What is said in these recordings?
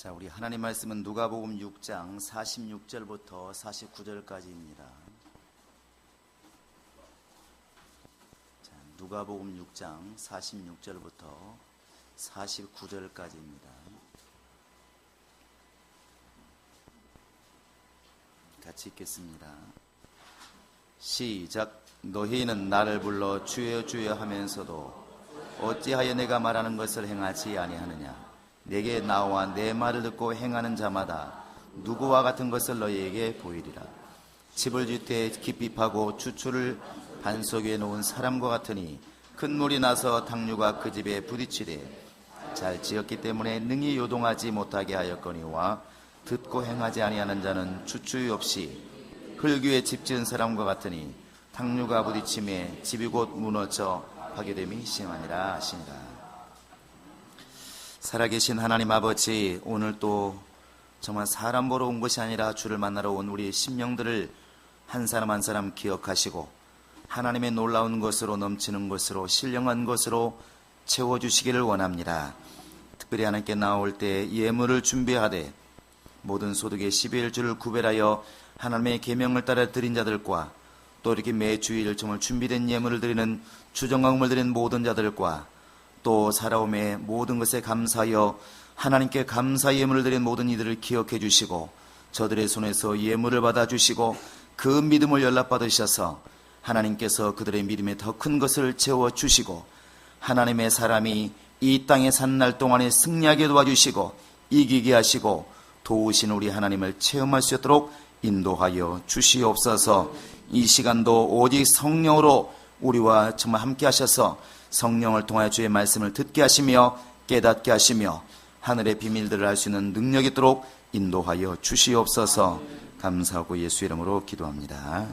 자, 우리 하나님 말씀은 누가복음 6장 46절부터 49절까지입니다. 자, 누가복음 6장 46절부터 49절까지입니다. 같이 읽겠습니다. 시작. 너희는 나를 불러 주여 주여 하면서도 어찌하여 내가 말하는 것을 행하지 아니하느냐. 내게 나와 내 말을 듣고 행하는 자마다 누구와 같은 것을 너희에게 보이리라. 집을 질 때 깊이 파고 추추를 반석 위에 놓은 사람과 같으니 큰 물이 나서 당류가 그 집에 부딪히되 잘 지었기 때문에 능히 요동하지 못하게 하였거니와 듣고 행하지 아니하는 자는 추추 없이 흙 위에 집 지은 사람과 같으니 당류가 부딪힘에 집이 곧 무너져 파괴됨이 심하니라 하시니라. 살아계신 하나님 아버지, 오늘 또 정말 사람 보러 온 것이 아니라 주를 만나러 온 우리 심령들을 한 사람 한 사람 기억하시고 하나님의 놀라운 것으로 넘치는 것으로 신령한 것으로 채워주시기를 원합니다. 특별히 하나님께 나올 때 예물을 준비하되 모든 소득의 11주를 구별하여 하나님의 계명을 따라 드린 자들과 또 이렇게 매주일 정말 준비된 예물을 드리는 주정광을 드린 모든 자들과 또 살아옴의 모든 것에 감사하여 하나님께 감사 예물을 드린 모든 이들을 기억해 주시고 저들의 손에서 예물을 받아주시고 그 믿음을 연락받으셔서 하나님께서 그들의 믿음에 더 큰 것을 채워주시고 하나님의 사람이 이 땅에 산 날 동안에 승리하게 도와주시고 이기게 하시고 도우신 우리 하나님을 체험할 수 있도록 인도하여 주시옵소서. 이 시간도 오직 성령으로 우리와 정말 함께 하셔서 성령을 통하여 주의 말씀을 듣게 하시며 깨닫게 하시며 하늘의 비밀들을 알 수 있는 능력이 있도록 인도하여 주시옵소서. 감사하고 예수 이름으로 기도합니다.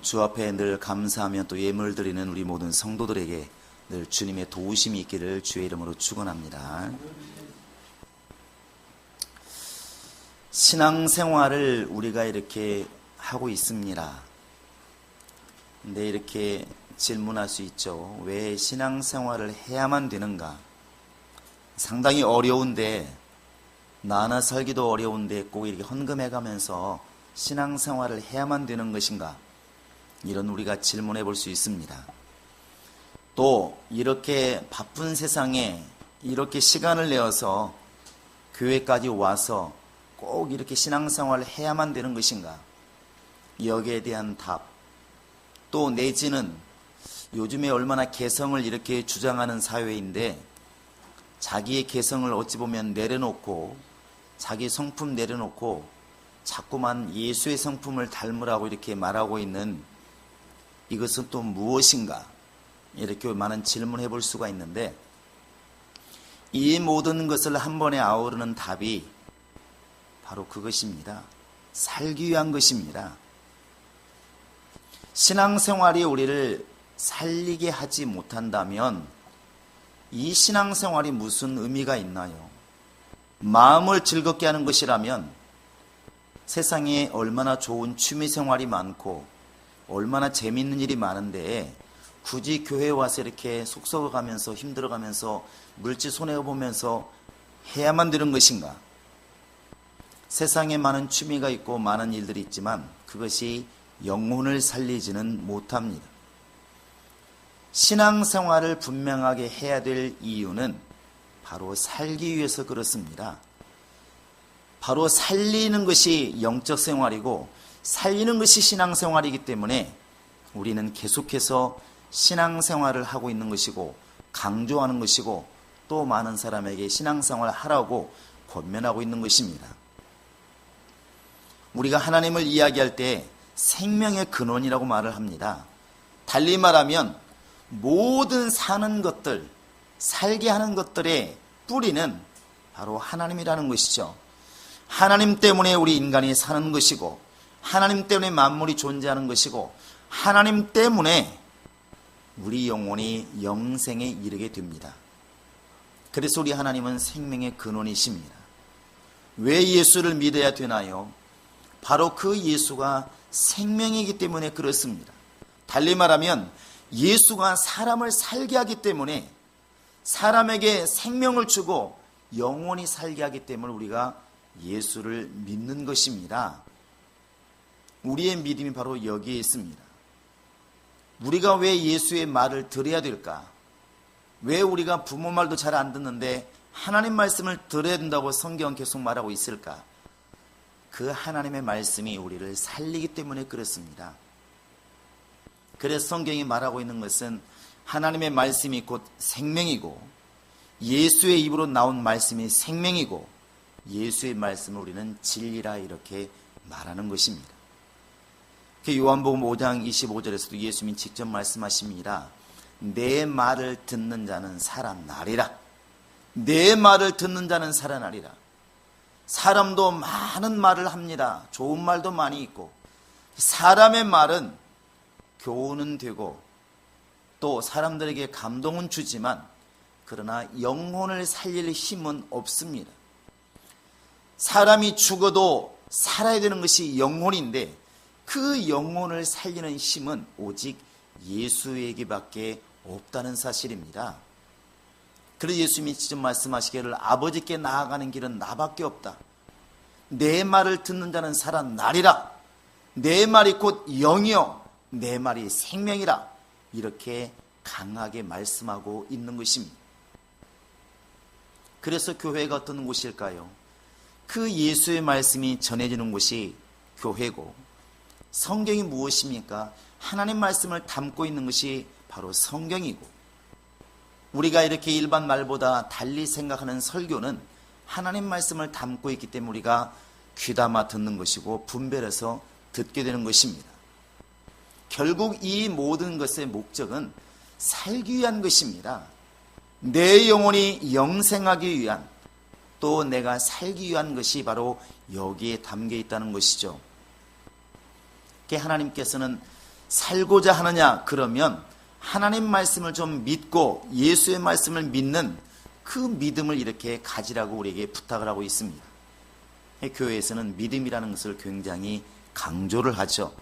주 앞에 늘 감사하며 또 예물 드리는 우리 모든 성도들에게 늘 주님의 도우심이 있기를 주의 이름으로 축원합니다. 신앙생활을 우리가 이렇게 하고 있습니다. 근데 이렇게 질문할 수 있죠. 왜 신앙생활을 해야만 되는가? 상당히 어려운데, 나나 살기도 어려운데 꼭 이렇게 헌금해가면서 신앙생활을 해야만 되는 것인가? 이런 우리가 질문해 볼 수 있습니다. 또 이렇게 바쁜 세상에 이렇게 시간을 내어서 교회까지 와서 꼭 이렇게 신앙생활을 해야만 되는 것인가? 여기에 대한 답. 또 내지는 요즘에 얼마나 개성을 이렇게 주장하는 사회인데 자기의 개성을 어찌 보면 내려놓고 자기 성품 내려놓고 자꾸만 예수의 성품을 닮으라고 이렇게 말하고 있는 이것은 또 무엇인가? 이렇게 많은 질문을 해볼 수가 있는데 이 모든 것을 한 번에 아우르는 답이 바로 그것입니다. 살기 위한 것입니다. 신앙생활이 우리를 살리게 하지 못한다면 이 신앙생활이 무슨 의미가 있나요? 마음을 즐겁게 하는 것이라면 세상에 얼마나 좋은 취미생활이 많고 얼마나 재미있는 일이 많은데 굳이 교회에 와서 이렇게 속 썩어가면서 힘들어가면서 물질 손해보면서 해야만 되는 것인가? 세상에 많은 취미가 있고 많은 일들이 있지만 그것이 영혼을 살리지는 못합니다. 신앙생활을 분명하게 해야 될 이유는 바로 살기 위해서 그렇습니다. 바로 살리는 것이 영적 생활이고 살리는 것이 신앙생활이기 때문에 우리는 계속해서 신앙생활을 하고 있는 것이고 강조하는 것이고 또 많은 사람에게 신앙생활을 하라고 권면하고 있는 것입니다. 우리가 하나님을 이야기할 때 생명의 근원이라고 말을 합니다. 달리 말하면 모든 사는 것들, 살게 하는 것들의 뿌리는 바로 하나님이라는 것이죠. 하나님 때문에 우리 인간이 사는 것이고 하나님 때문에 만물이 존재하는 것이고 하나님 때문에 우리 영혼이 영생에 이르게 됩니다. 그래서 우리 하나님은 생명의 근원이십니다. 왜 예수를 믿어야 되나요? 바로 그 예수가 생명이기 때문에 그렇습니다. 달리 말하면 예수가 사람을 살게 하기 때문에 사람에게 생명을 주고 영원히 살게 하기 때문에 우리가 예수를 믿는 것입니다. 우리의 믿음이 바로 여기에 있습니다. 우리가 왜 예수의 말을 들어야 될까? 왜 우리가 부모 말도 잘 안 듣는데 하나님 말씀을 들어야 된다고 성경은 계속 말하고 있을까? 그 하나님의 말씀이 우리를 살리기 때문에 그렇습니다. 그래서 성경이 말하고 있는 것은 하나님의 말씀이 곧 생명이고 예수의 입으로 나온 말씀이 생명이고 예수의 말씀을 우리는 진리라 이렇게 말하는 것입니다. 요한복음 5장 25절에서도 예수님이 직접 말씀하십니다. 내 말을 듣는 자는 살아나리라. 내 말을 듣는 자는 살아나리라. 사람도 많은 말을 합니다. 좋은 말도 많이 있고 사람의 말은 교훈은 되고 또 사람들에게 감동은 주지만 그러나 영혼을 살릴 힘은 없습니다. 사람이 죽어도 살아야 되는 것이 영혼인데 그 영혼을 살리는 힘은 오직 예수에게밖에 없다는 사실입니다. 그래서 예수님이 직접 말씀하시기를 아버지께 나아가는 길은 나밖에 없다. 내 말을 듣는 자는 살아나리라. 내 말이 곧 영이요 내 말이 생명이라. 이렇게 강하게 말씀하고 있는 것입니다. 그래서 교회가 어떤 곳일까요? 그 예수의 말씀이 전해지는 곳이 교회고 성경이 무엇입니까? 하나님 말씀을 담고 있는 것이 바로 성경이고 우리가 이렇게 일반 말보다 달리 생각하는 설교는 하나님 말씀을 담고 있기 때문에 우리가 귀담아 듣는 것이고 분별해서 듣게 되는 것입니다. 결국 이 모든 것의 목적은 살기 위한 것입니다. 내 영혼이 영생하기 위한 또 내가 살기 위한 것이 바로 여기에 담겨 있다는 것이죠. 하나님께서는 살고자 하느냐 그러면 하나님 말씀을 좀 믿고 예수의 말씀을 믿는 그 믿음을 이렇게 가지라고 우리에게 부탁을 하고 있습니다. 교회에서는 믿음이라는 것을 굉장히 강조를 하죠.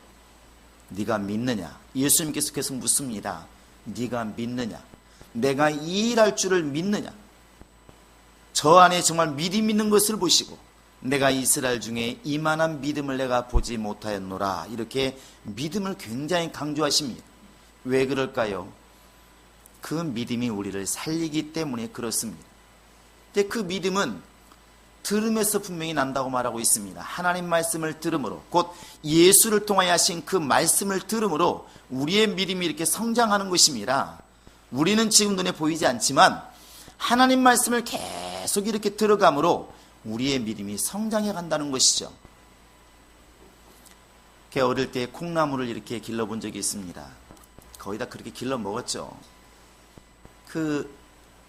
네가 믿느냐? 예수님께서 계속 묻습니다. 네가 믿느냐? 내가 이 일할 줄을 믿느냐? 저 안에 정말 믿음 있는 것을 보시고 내가 이스라엘 중에 이만한 믿음을 내가 보지 못하였노라. 이렇게 믿음을 굉장히 강조하십니다. 왜 그럴까요? 그 믿음이 우리를 살리기 때문에 그렇습니다. 근데 그 믿음은 들음에서 분명히 난다고 말하고 있습니다. 하나님 말씀을 들음으로 곧 예수를 통하여 하신 그 말씀을 들음으로 우리의 믿음이 이렇게 성장하는 것입니다. 우리는 지금 눈에 보이지 않지만 하나님 말씀을 계속 이렇게 들어감으로 우리의 믿음이 성장해 간다는 것이죠. 어릴 때 콩나물을 이렇게 길러본 적이 있습니다. 거의 다 그렇게 길러 먹었죠. 그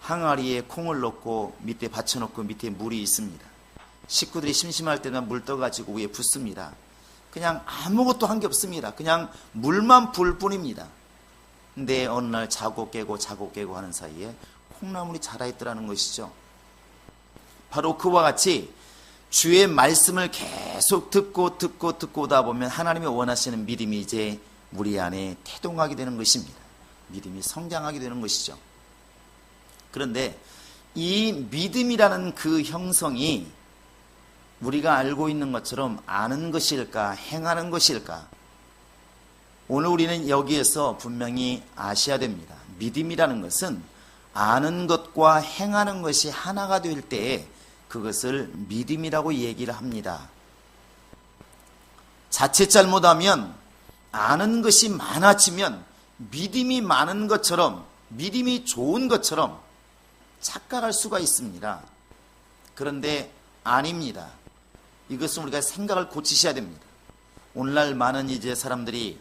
항아리에 콩을 넣고 밑에 받쳐놓고 밑에 물이 있습니다. 식구들이 심심할 때는 물 떠가지고 위에 붓습니다. 그냥 아무것도 한 게 없습니다. 그냥 물만 불 뿐입니다. 근데 어느 날 자고 깨고 하는 사이에 콩나물이 자라있더라는 것이죠. 바로 그와 같이 주의 말씀을 계속 듣고 오다 보면 하나님이 원하시는 믿음이 이제 우리 안에 태동하게 되는 것입니다. 믿음이 성장하게 되는 것이죠. 그런데 이 믿음이라는 그 형성이 우리가 알고 있는 것처럼 아는 것일까, 행하는 것일까? 오늘 우리는 여기에서 분명히 아셔야 됩니다. 믿음이라는 것은 아는 것과 행하는 것이 하나가 될 때에 그것을 믿음이라고 얘기를 합니다. 자칫 잘못하면 아는 것이 많아지면 믿음이 많은 것처럼 믿음이 좋은 것처럼 착각할 수가 있습니다. 그런데 아닙니다. 이것은 우리가 생각을 고치셔야 됩니다. 오늘날 많은 이제 사람들이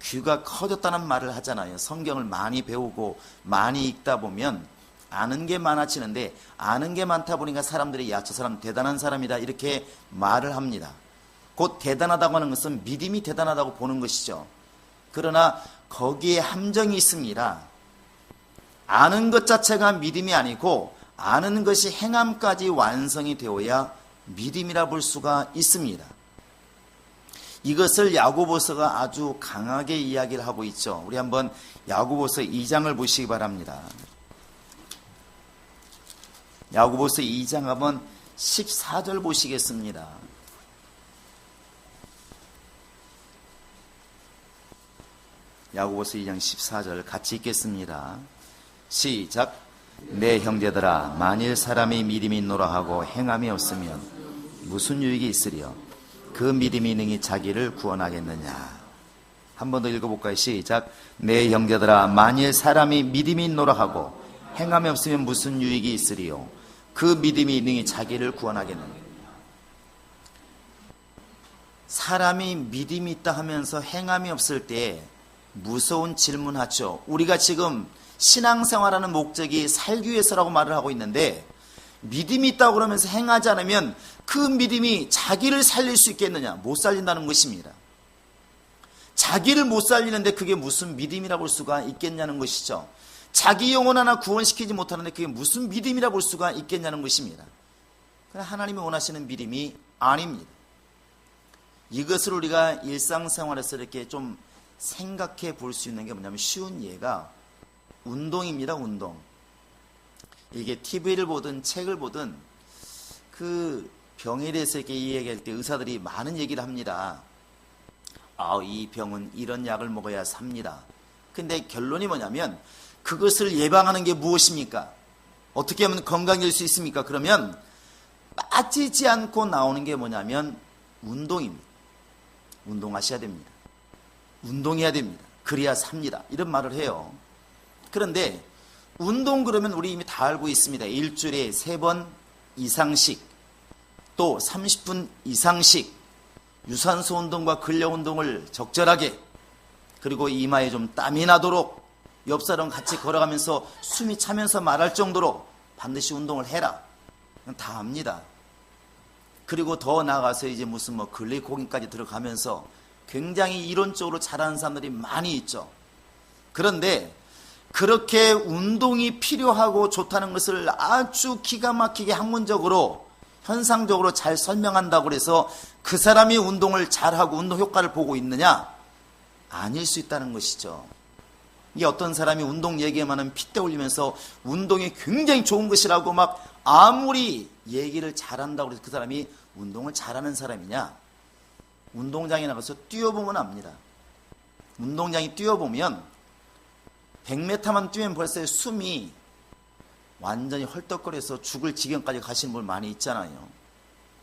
귀가 커졌다는 말을 하잖아요. 성경을 많이 배우고 많이 읽다 보면 아는 게 많아지는데 아는 게 많다 보니까 사람들이 야, 저 사람 대단한 사람이다 이렇게 말을 합니다. 곧 대단하다고 하는 것은 믿음이 대단하다고 보는 것이죠. 그러나 거기에 함정이 있습니다. 아는 것 자체가 믿음이 아니고 아는 것이 행함까지 완성이 되어야 믿음이라 볼 수가 있습니다. 이것을 야고보서가 아주 강하게 이야기를 하고 있죠. 우리 한번 야고보서 2장을 보시기 바랍니다. 야고보서 2장 한번 14절 보시겠습니다. 야고보서 2장 14절 같이 읽겠습니다. 시작. 내 형제들아, 만일 사람이 믿음이 있노라 하고 행함이 없으면 무슨 유익이 있으리요? 그 믿음이 능히 자기를 구원하겠느냐? 한 번 더 읽어볼까요? 시작. 내 형제들아, 만일 사람이 믿음이 있노라 하고 행함이 없으면 무슨 유익이 있으리요? 그 믿음이 능히 자기를 구원하겠느냐? 사람이 믿음이 있다 하면서 행함이 없을 때 무서운 질문하죠. 우리가 지금 신앙생활하는 목적이 살기 위해서라고 말을 하고 있는데, 믿음이 있다고 그러면서 행하지 않으면 그 믿음이 자기를 살릴 수 있겠느냐? 못 살린다는 것입니다. 자기를 못 살리는데 그게 무슨 믿음이라고 볼 수가 있겠냐는 것이죠. 자기 영혼 하나 구원시키지 못하는데 그게 무슨 믿음이라고 볼 수가 있겠냐는 것입니다. 하나님이 원하시는 믿음이 아닙니다. 이것을 우리가 일상생활에서 이렇게 좀 생각해 볼 수 있는 게 뭐냐면, 쉬운 예가 운동입니다. 운동. 이게 TV를 보든 책을 보든 그 병에 대해서 이렇게 이야기할 때 의사들이 많은 얘기를 합니다. 이 병은 이런 약을 먹어야 삽니다. 근데 결론이 뭐냐면, 그것을 예방하는 게 무엇입니까? 어떻게 하면 건강해질 수 있습니까? 그러면 빠지지 않고 나오는 게 뭐냐면 운동입니다. 운동하셔야 됩니다. 운동해야 됩니다. 그래야 삽니다. 이런 말을 해요. 그런데 운동 그러면 우리 이미 다 알고 있습니다. 일주일에 3번 이상씩, 또 30분 이상씩 유산소 운동과 근력 운동을 적절하게, 그리고 이마에 좀 땀이 나도록, 옆 사람 같이 걸어가면서 숨이 차면서 말할 정도로 반드시 운동을 해라. 다 합니다. 그리고 더 나아가서 이제 무슨 글리코겐까지 들어가면서 굉장히 이론적으로 잘하는 사람들이 많이 있죠. 그런데 그렇게 운동이 필요하고 좋다는 것을 아주 기가 막히게 학문적으로 현상적으로 잘 설명한다고 해서 그 사람이 운동을 잘하고 운동 효과를 보고 있느냐? 아닐 수 있다는 것이죠. 이게 어떤 사람이 운동 얘기만 하면 핏대 올리면서 운동이 굉장히 좋은 것이라고 막 아무리 얘기를 잘한다고 해서 그 사람이 운동을 잘하는 사람이냐? 운동장에 나가서 뛰어보면 압니다. 운동장에 뛰어보면 100m만 뛰면 벌써 숨이 완전히 헐떡거려서 죽을 지경까지 가시는 분 많이 있잖아요.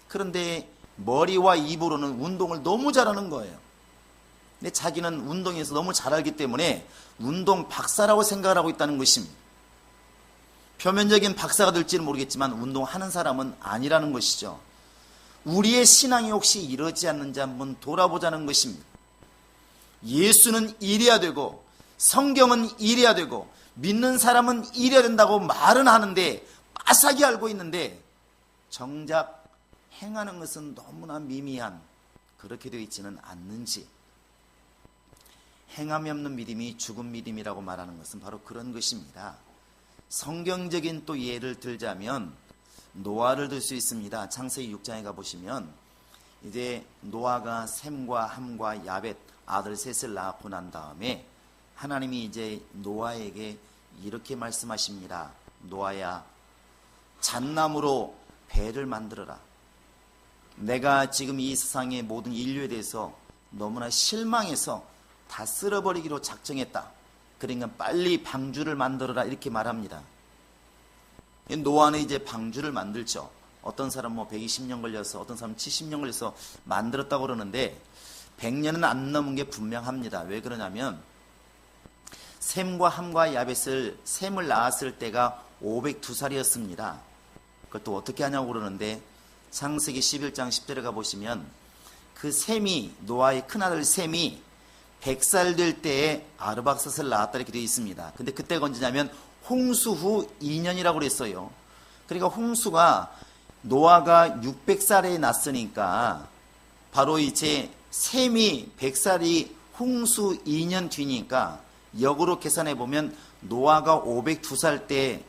그런데 머리와 입으로는 운동을 너무 잘하는 거예요. 근데 자기는 운동에서 너무 잘 알기 때문에 운동 박사라고 생각을 하고 있다는 것입니다. 표면적인 박사가 될지는 모르겠지만 운동하는 사람은 아니라는 것이죠. 우리의 신앙이 혹시 이러지 않는지 한번 돌아보자는 것입니다. 예수는 이래야 되고 성경은 이래야 되고 믿는 사람은 이래야 된다고 말은 하는데, 빠삭이 알고 있는데 정작 행하는 것은 너무나 미미한, 그렇게 되어 있지는 않는지. 행함이 없는 믿음이 죽은 믿음이라고 말하는 것은 바로 그런 것입니다. 성경적인 또 예를 들자면 노아를 들 수 있습니다. 창세기 6장에 가보시면 이제 노아가 셈과 함과 야벳 아들 셋을 낳고 난 다음에 하나님이 이제 노아에게 이렇게 말씀하십니다. 노아야, 잣나무로 배를 만들어라. 내가 지금 이 세상의 모든 인류에 대해서 너무나 실망해서 다 쓸어버리기로 작정했다. 그러니까 빨리 방주를 만들어라, 이렇게 말합니다. 노아는 이제 방주를 만들죠. 어떤 사람은 120년 걸려서, 어떤 사람은 70년 걸려서 만들었다고 그러는데 100년은 안 넘은 게 분명합니다. 왜 그러냐면 셈과 함과 야벳을, 셈을 낳았을 때가 502살이었습니다. 그것도 어떻게 하냐고 그러는데 창세기 11장 10절에 가보시면 그 셈이, 노아의 큰아들 셈이 100살 될 때에 아르박삿을 낳았다, 이렇게 되어 있습니다. 근데 그때가 언제냐면 홍수 후 2년이라고 그랬어요. 그러니까 홍수가, 노아가 600살에 났으니까 바로 이제 셈이 100살이 홍수 2년 뒤니까 역으로 계산해 보면 노아가 502살 때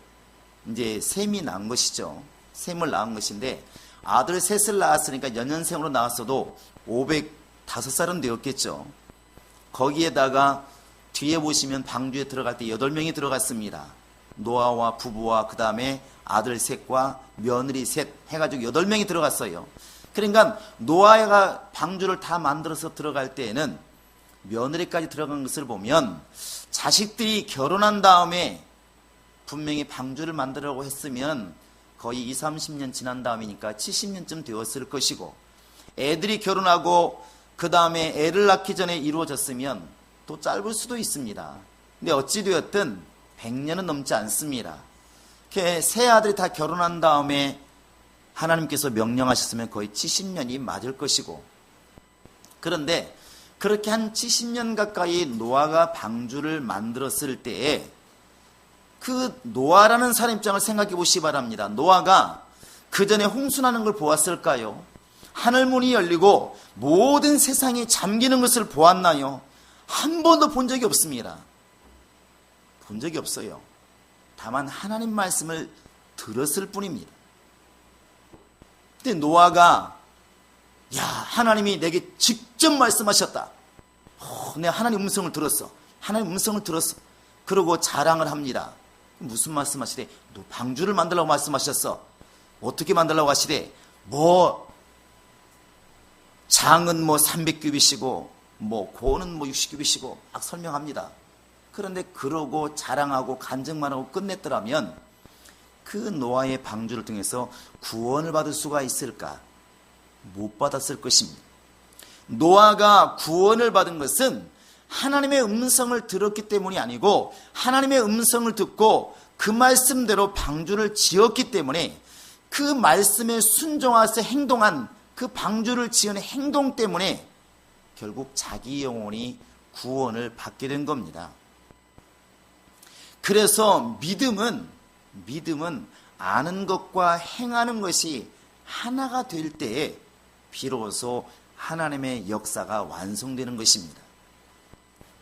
이제 셈이 난 것이죠. 셈을 낳은 것인데 아들 셋을 낳았으니까 연년생으로 나왔어도 505살은 되었겠죠. 거기에다가 뒤에 보시면 방주에 들어갈 때 8명이 들어갔습니다. 노아와 부부와 그 다음에 아들 셋과 며느리 셋 해가지고 8명이 들어갔어요. 그러니까 노아가 방주를 다 만들어서 들어갈 때에는 며느리까지 들어간 것을 보면 자식들이 결혼한 다음에 분명히 방주를 만들려고 했으면 거의 20, 30년 지난 다음이니까 70년쯤 되었을 것이고, 애들이 결혼하고 그 다음에 애를 낳기 전에 이루어졌으면 또 짧을 수도 있습니다. 근데 어찌되었든 100년은 넘지 않습니다. 세 아들이 다 결혼한 다음에 하나님께서 명령하셨으면 거의 70년이 맞을 것이고, 그런데 그렇게 한 70년 가까이 노아가 방주를 만들었을 때에 그 노아라는 사람 입장을 생각해 보시기 바랍니다. 노아가 그 전에 홍수나는 걸 보았을까요? 하늘문이 열리고 모든 세상이 잠기는 것을 보았나요? 한 번도 본 적이 없습니다. 본 적이 없어요. 다만 하나님 말씀을 들었을 뿐입니다. 근데 노아가 하나님이 내게 직접 말씀하셨다. 내가 하나님 음성을 들었어. 하나님 음성을 들었어. 그러고 자랑을 합니다. 무슨 말씀하시래? 너 방주를 만들라고 말씀하셨어. 어떻게 만들라고 하시래? 장은 300규빗이고 고는 60규빗이고 막 설명합니다. 그런데 그러고 자랑하고 간증만 하고 끝냈더라면 그 노아의 방주를 통해서 구원을 받을 수가 있을까? 못 받았을 것입니다. 노아가 구원을 받은 것은 하나님의 음성을 들었기 때문이 아니고 하나님의 음성을 듣고 그 말씀대로 방주를 지었기 때문에 그 말씀에 순종하여서 행동한 그 방주를 지은 행동 때문에 결국 자기 영혼이 구원을 받게 된 겁니다. 그래서 믿음은 아는 것과 행하는 것이 하나가 될 때에 비로소 하나님의 역사가 완성되는 것입니다.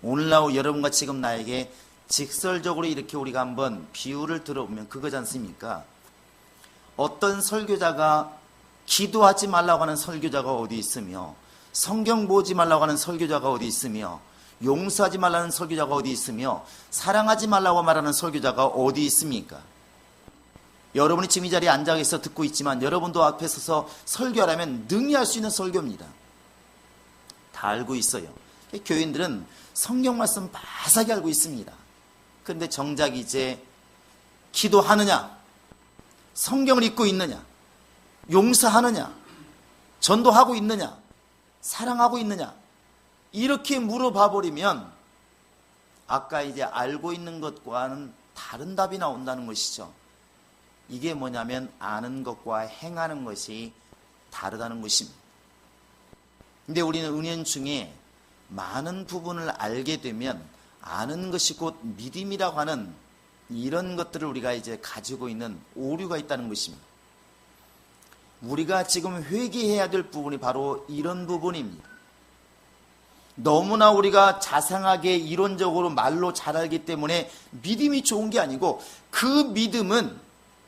오늘날 여러분과 지금 나에게 직설적으로 이렇게 우리가 한번 비유를 들어보면 그거지 않습니까? 어떤 설교자가 기도하지 말라고 하는 설교자가 어디 있으며, 성경 보지 말라고 하는 설교자가 어디 있으며, 용서하지 말라는 설교자가 어디 있으며, 사랑하지 말라고 말하는 설교자가 어디 있습니까? 여러분이 지금 이 자리에 앉아 있어 듣고 있지만 여러분도 앞에 서서 설교하라면 능히 할 수 있는 설교입니다. 다 알고 있어요. 교인들은 성경 말씀 바삭히 알고 있습니다. 그런데 정작 이제 기도하느냐, 성경을 읽고 있느냐, 용서하느냐, 전도하고 있느냐, 사랑하고 있느냐, 이렇게 물어봐 버리면 아까 이제 알고 있는 것과는 다른 답이 나온다는 것이죠. 이게 뭐냐면 아는 것과 행하는 것이 다르다는 것입니다. 근데 우리는 은연중에 많은 부분을 알게 되면 아는 것이 곧 믿음이라고 하는 이런 것들을 우리가 이제 가지고 있는 오류가 있다는 것입니다. 우리가 지금 회개해야 될 부분이 바로 이런 부분입니다. 너무나 우리가 자상하게 이론적으로 말로 잘 알기 때문에 믿음이 좋은 게 아니고 그 믿음은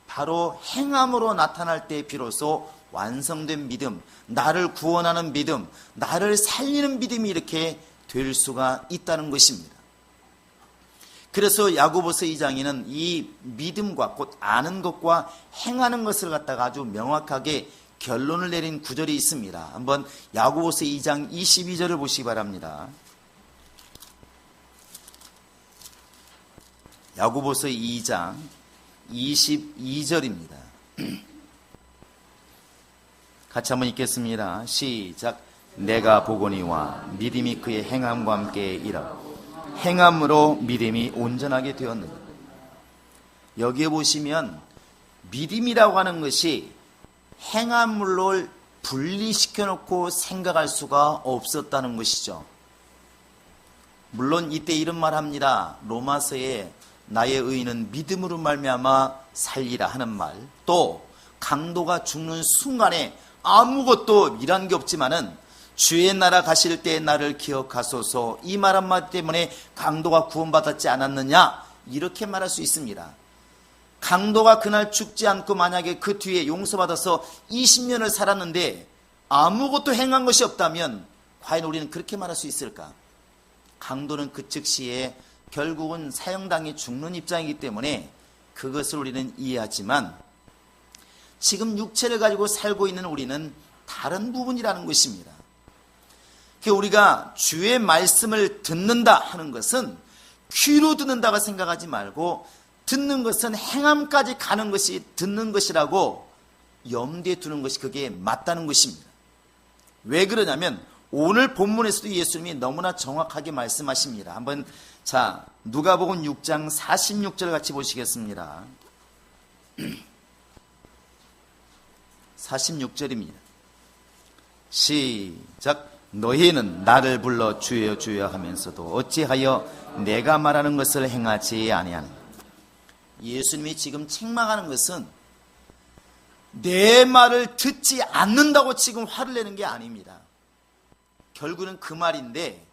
바로 행함으로 나타날 때 비로소 완성된 믿음, 나를 구원하는 믿음, 나를 살리는 믿음이 이렇게 될 수가 있다는 것입니다. 그래서 야고보서 2장에는 이 믿음과 곧 아는 것과 행하는 것을 갖다가 아주 명확하게 결론을 내린 구절이 있습니다. 한번 야고보서 2장 22절을 보시기 바랍니다. 야고보서 2장 22절입니다. 같이 한번 읽겠습니다. 시작. 내가 보거니와 믿음이 그의 행함과 함께 일하고 행함으로 믿음이 온전하게 되었느니라. 여기에 보시면 믿음이라고 하는 것이 행함물로 분리시켜 놓고 생각할 수가 없었다는 것이죠. 물론 이때 이런 말 합니다. 로마서에 나의 의인은 믿음으로 말미암아 살리라 하는 말, 또 강도가 죽는 순간에 아무것도 일한 게 없지만은 주의 나라 가실 때 나를 기억하소서, 이 말 한마디 때문에 강도가 구원받았지 않았느냐, 이렇게 말할 수 있습니다. 강도가 그날 죽지 않고 만약에 그 뒤에 용서받아서 20년을 살았는데 아무것도 행한 것이 없다면 과연 우리는 그렇게 말할 수 있을까? 강도는 그 즉시에 결국은 사형당해 죽는 입장이기 때문에 그것을 우리는 이해하지만 지금 육체를 가지고 살고 있는 우리는 다른 부분이라는 것입니다. 우리가 주의 말씀을 듣는다 하는 것은 귀로 듣는다고 생각하지 말고 듣는 것은 행함까지 가는 것이 듣는 것이라고 염두에 두는 것이 그게 맞다는 것입니다. 왜 그러냐면 오늘 본문에서도 예수님이 너무나 정확하게 말씀하십니다. 한번 누가복음 6장 46절 같이 보시겠습니다. 46절입니다. 시작. 너희는 나를 불러 주여 주여 하면서도 어찌하여 내가 말하는 것을 행하지 아니하느냐. 예수님이 지금 책망하는 것은 내 말을 듣지 않는다고 지금 화를 내는 게 아닙니다. 결국은 그 말인데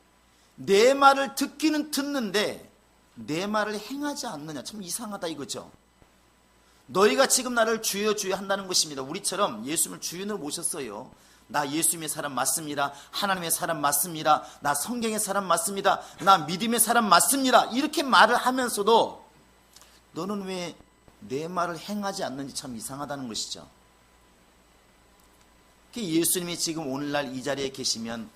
내 말을 듣기는 듣는데 내 말을 행하지 않느냐. 참 이상하다 이거죠. 너희가 지금 나를 주여 주여 한다는 것입니다. 우리처럼 예수님을 주인으로 모셨어요. 나 예수님의 사람 맞습니다. 하나님의 사람 맞습니다. 나 성경의 사람 맞습니다. 나 믿음의 사람 맞습니다. 이렇게 말을 하면서도 너는 왜 내 말을 행하지 않는지 참 이상하다는 것이죠. 예수님이 지금 오늘날 이 자리에 계시면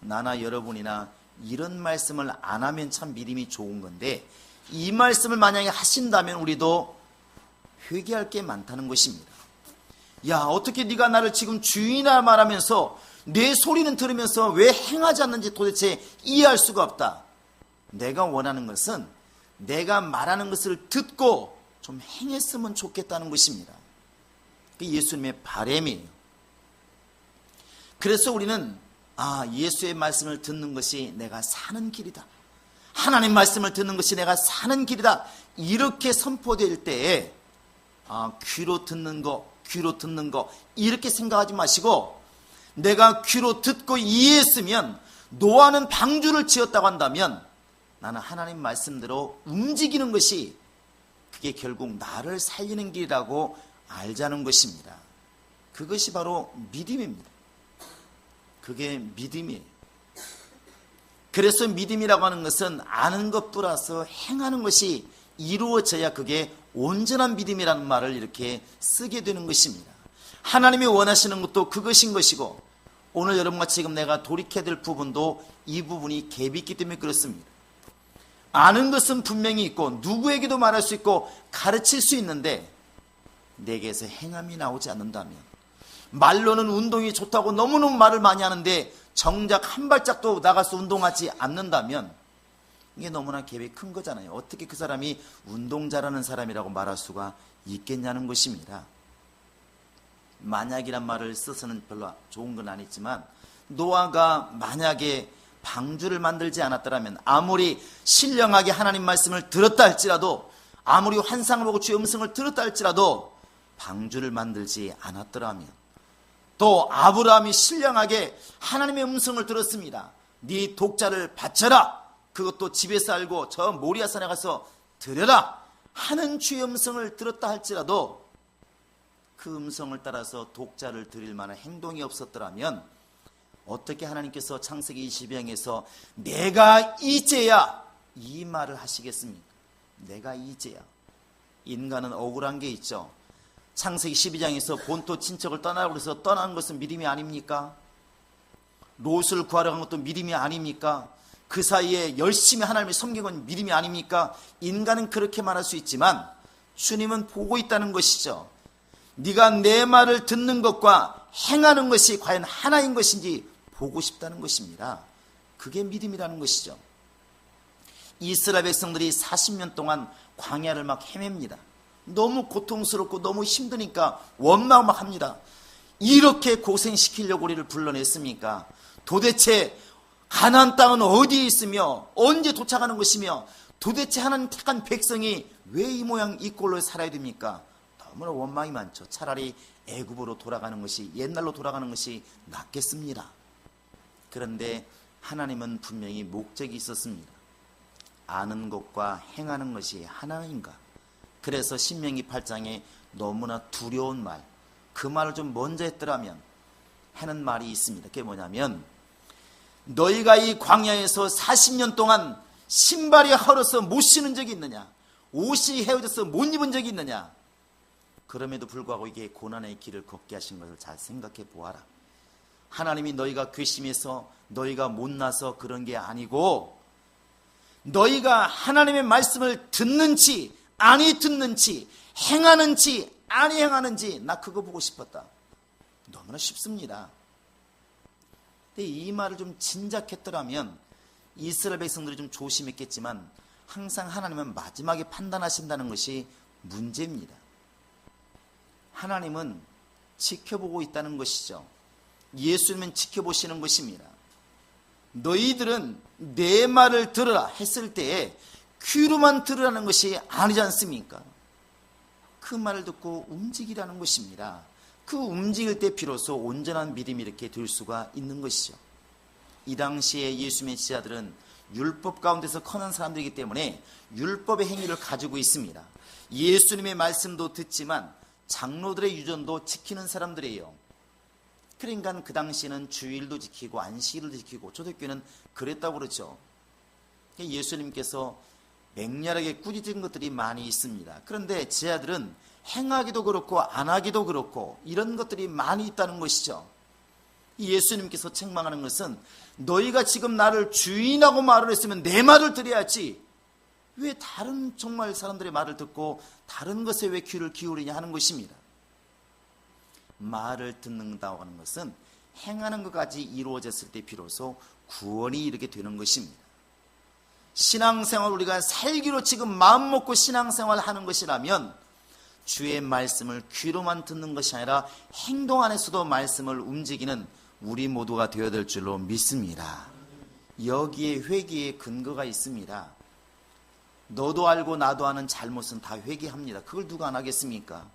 나나 여러분이나 이런 말씀을 안 하면 참 믿음이 좋은 건데 이 말씀을 만약에 하신다면 우리도 회개할 게 많다는 것입니다. 야, 어떻게 네가 나를 지금 주인이라 말하면서 내 소리는 들으면서 왜 행하지 않는지 도대체 이해할 수가 없다. 내가 원하는 것은 내가 말하는 것을 듣고 좀 행했으면 좋겠다는 것입니다. 그게 예수님의 바람이에요. 그래서 우리는 예수의 말씀을 듣는 것이 내가 사는 길이다. 하나님 말씀을 듣는 것이 내가 사는 길이다. 이렇게 선포될 때에 귀로 듣는 거 이렇게 생각하지 마시고 내가 귀로 듣고 이해했으면 노아는 방주를 지었다고 한다면 나는 하나님 말씀대로 움직이는 것이 그게 결국 나를 살리는 길이라고 알자는 것입니다. 그것이 바로 믿음입니다. 그게 믿음이에요. 그래서 믿음이라고 하는 것은 아는 것 플러스 행하는 것이 이루어져야 그게 온전한 믿음이라는 말을 이렇게 쓰게 되는 것입니다. 하나님이 원하시는 것도 그것인 것이고 오늘 여러분과 지금 내가 돌이켜야 될 부분도 이 부분이 갭이 있기 때문에 그렇습니다. 아는 것은 분명히 있고 누구에게도 말할 수 있고 가르칠 수 있는데 내게서 행함이 나오지 않는다면 말로는 운동이 좋다고 너무너무 말을 많이 하는데 정작 한 발짝도 나가서 운동하지 않는다면 이게 너무나 갭이 큰 거잖아요. 어떻게 그 사람이 운동 잘하는 사람이라고 말할 수가 있겠냐는 것입니다. 만약이란 말을 써서는 별로 좋은 건 아니지만 노아가 만약에 방주를 만들지 않았더라면 아무리 신령하게 하나님 말씀을 들었다 할지라도 아무리 환상을 보고 주의 음성을 들었다 할지라도 방주를 만들지 않았더라면 또 아브라함이 신령하게 하나님의 음성을 들었습니다. 네 독자를 바쳐라. 그것도 집에서 알고 저 모리아산에 가서 드려라 하는 주의 음성을 들었다 할지라도 그 음성을 따라서 독자를 드릴 만한 행동이 없었더라면 어떻게 하나님께서 창세기 22장에서 내가 이제야 이 말을 하시겠습니까? 내가 이제야. 인간은 억울한 게 있죠. 창세기 12장에서 본토 친척을 떠나고 그래서 떠난 것은 믿음이 아닙니까? 롯을 구하러 간 것도 믿음이 아닙니까? 그 사이에 열심히 하나님을 섬긴 건 믿음이 아닙니까? 인간은 그렇게 말할 수 있지만 주님은 보고 있다는 것이죠. 네가 내 말을 듣는 것과 행하는 것이 과연 하나인 것인지 보고 싶다는 것입니다. 그게 믿음이라는 것이죠. 이스라엘 백성들이 40년 동안 광야를 막 헤맵니다. 너무 고통스럽고 너무 힘드니까 원망 막 합니다. 이렇게 고생시키려고 우리를 불러냈습니까? 도대체 가나안 땅은 어디에 있으며 언제 도착하는 것이며 도대체 하나님 택한 백성이 왜 이 모양 이 꼴로 살아야 됩니까? 너무나 원망이 많죠. 차라리 애굽으로 돌아가는 것이 옛날로 돌아가는 것이 낫겠습니다. 그런데 하나님은 분명히 목적이 있었습니다. 아는 것과 행하는 것이 하나인가? 그래서 신명기 8장에 너무나 두려운 말, 그 말을 좀 먼저 했더라면 하는 말이 있습니다. 그게 뭐냐면 너희가 이 광야에서 40년 동안 신발이 헐어서 못 신은 적이 있느냐? 옷이 헤어져서 못 입은 적이 있느냐? 그럼에도 불구하고 이게 고난의 길을 걷게 하신 것을 잘 생각해 보아라. 하나님이 너희가 괘씸해서 너희가 못나서 그런 게 아니고 너희가 하나님의 말씀을 듣는지 아니 듣는지 행하는지 아니 행하는지 나 그거 보고 싶었다. 너무나 쉽습니다. 근데 이 말을 좀 진작했더라면 이스라엘 백성들이 좀 조심했겠지만 항상 하나님은 마지막에 판단하신다는 것이 문제입니다. 하나님은 지켜보고 있다는 것이죠. 예수님은 지켜보시는 것입니다. 너희들은 내 말을 들으라 했을 때에 귀로만 들으라는 것이 아니지 않습니까? 그 말을 듣고 움직이라는 것입니다. 그 움직일 때 비로소 온전한 믿음이 이렇게 될 수가 있는 것이죠. 이 당시에 예수님의 제자들은 율법 가운데서 커난 사람들이기 때문에 율법의 행위를 가지고 있습니다. 예수님의 말씀도 듣지만 장로들의 유전도 지키는 사람들이에요. 그러니까 그 당시에는 주일도 지키고 안식일도 지키고 초대교회는 그랬다고 그러죠. 예수님께서 맹렬하게 꾸짖은 것들이 많이 있습니다. 그런데 제자들은 행하기도 그렇고 안 하기도 그렇고 이런 것들이 많이 있다는 것이죠. 예수님께서 책망하는 것은 너희가 지금 나를 주인하고 말을 했으면 내 말을 들어야지 왜 다른 정말 사람들의 말을 듣고 다른 것에 왜 귀를 기울이냐 하는 것입니다. 말을 듣는다고 하는 것은 행하는 것까지 이루어졌을 때 비로소 구원이 이렇게 되는 것입니다. 신앙생활 우리가 살기로 지금 마음 먹고 신앙생활 하는 것이라면 주의 말씀을 귀로만 듣는 것이 아니라 행동 안에서도 말씀을 움직이는 우리 모두가 되어야 될 줄로 믿습니다. 여기에 회개의 근거가 있습니다. 너도 알고 나도 아는 잘못은 다 회개합니다. 그걸 누가 안 하겠습니까?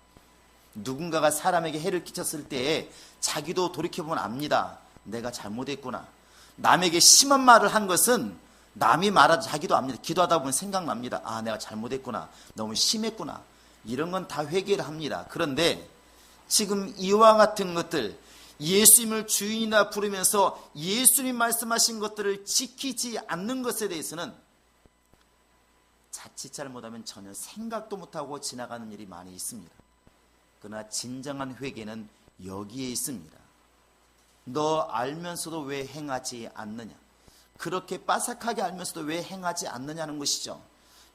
누군가가 사람에게 해를 끼쳤을 때에 자기도 돌이켜보면 압니다. 내가 잘못했구나. 남에게 심한 말을 한 것은 남이 말하자 자기도 압니다. 기도하다 보면 생각납니다. 아, 내가 잘못했구나. 너무 심했구나. 이런 건 다 회개를 합니다. 그런데 지금 이와 같은 것들 예수님을 주인이라 부르면서 예수님 말씀하신 것들을 지키지 않는 것에 대해서는 자칫 잘못하면 전혀 생각도 못하고 지나가는 일이 많이 있습니다. 그러나 진정한 회개는 여기에 있습니다. 너 알면서도 왜 행하지 않느냐? 그렇게 빠삭하게 알면서도 왜 행하지 않느냐는 것이죠.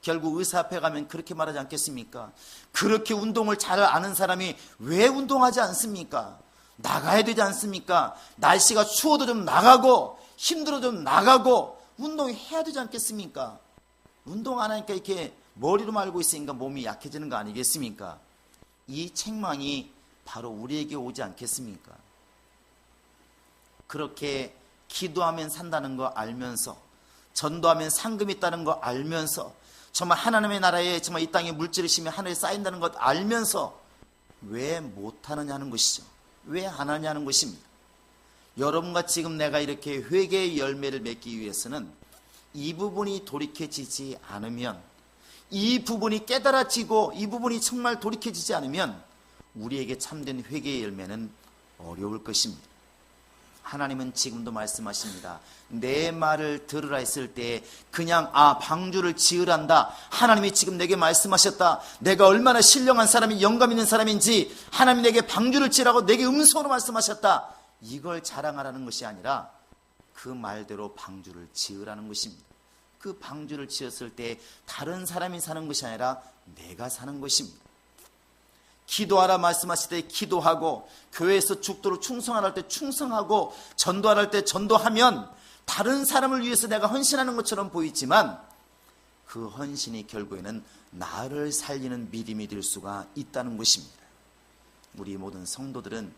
결국 의사 앞에 가면 그렇게 말하지 않겠습니까? 그렇게 운동을 잘 아는 사람이 왜 운동하지 않습니까? 나가야 되지 않습니까? 날씨가 추워도 좀 나가고 힘들어 좀 나가고 운동해야 되지 않겠습니까? 운동 안 하니까 이렇게 머리로 말고 있으니까 몸이 약해지는 거 아니겠습니까? 이 책망이 바로 우리에게 오지 않겠습니까? 그렇게 기도하면 산다는 거 알면서 전도하면 상금이 있다는 거 알면서 정말 하나님의 나라에 정말 이 땅에 물질을 심으면 하늘에 쌓인다는 것 알면서 왜 못하느냐 하는 것이죠. 왜 안 하냐는 것입니다. 여러분과 지금 내가 이렇게 회개의 열매를 맺기 위해서는 이 부분이 돌이켜지지 않으면 이 부분이 깨달아지고 이 부분이 정말 돌이켜지지 않으면 우리에게 참된 회개의 열매는 어려울 것입니다. 하나님은 지금도 말씀하십니다. 내 말을 들으라 했을 때 그냥 방주를 지으란다. 하나님이 지금 내게 말씀하셨다. 내가 얼마나 신령한 사람이 영감 있는 사람인지 하나님이 내게 방주를 지으라고 내게 음성으로 말씀하셨다. 이걸 자랑하라는 것이 아니라 그 말대로 방주를 지으라는 것입니다. 그 방주를 지었을 때 다른 사람이 사는 것이 아니라 내가 사는 것입니다. 기도하라 말씀하실 때 기도하고 교회에서 죽도록 충성하라 할 때 충성하고 전도하라 할 때 전도하면 다른 사람을 위해서 내가 헌신하는 것처럼 보이지만 그 헌신이 결국에는 나를 살리는 믿음이 될 수가 있다는 것입니다. 우리 모든 성도들은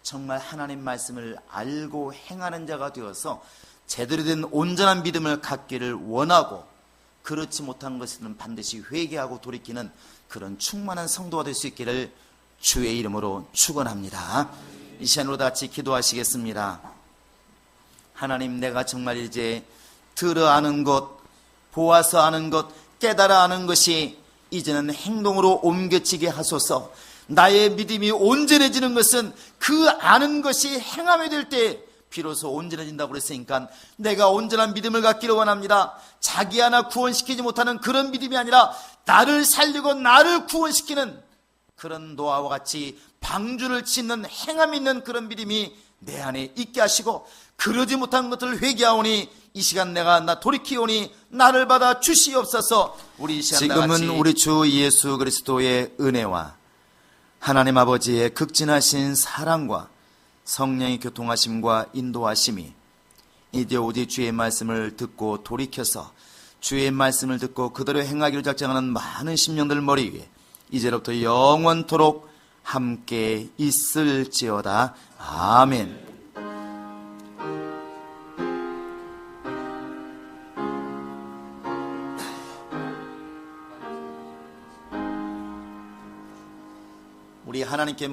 정말 하나님 말씀을 알고 행하는 자가 되어서 제대로 된 온전한 믿음을 갖기를 원하고 그렇지 못한 것은 반드시 회개하고 돌이키는 그런 충만한 성도가 될 수 있기를 주의 이름으로 축원합니다. 이 시간으로 같이 기도하시겠습니다. 하나님, 내가 정말 이제 들어 아는 것, 보아서 아는 것, 깨달아 아는 것이 이제는 행동으로 옮겨지게 하소서. 나의 믿음이 온전해지는 것은 그 아는 것이 행함이 될 때 비로소 온전해진다고 그랬으니까 내가 온전한 믿음을 갖기를 원합니다. 자기 하나 구원시키지 못하는 그런 믿음이 아니라 나를 살리고 나를 구원시키는 그런 노아와 같이 방주를 짓는 행함 있는 그런 믿음이 내 안에 있게 하시고, 그러지 못한 것들을 회개하오니 이 시간 내가 돌이키오니 나를 받아 주시옵소서. 우리 이 시간 지금은 우리 주 예수 그리스도의 은혜와 하나님 아버지의 극진하신 사랑과 성령의 교통하심과 인도하심이 이제 오직 주의 말씀을 듣고 돌이켜서 주의 말씀을 듣고 그대로 행하기를 작정하는 많은 심령들 머리 위에 이제로부터 영원토록 함께 있을지어다. 아멘. 우리 하나님께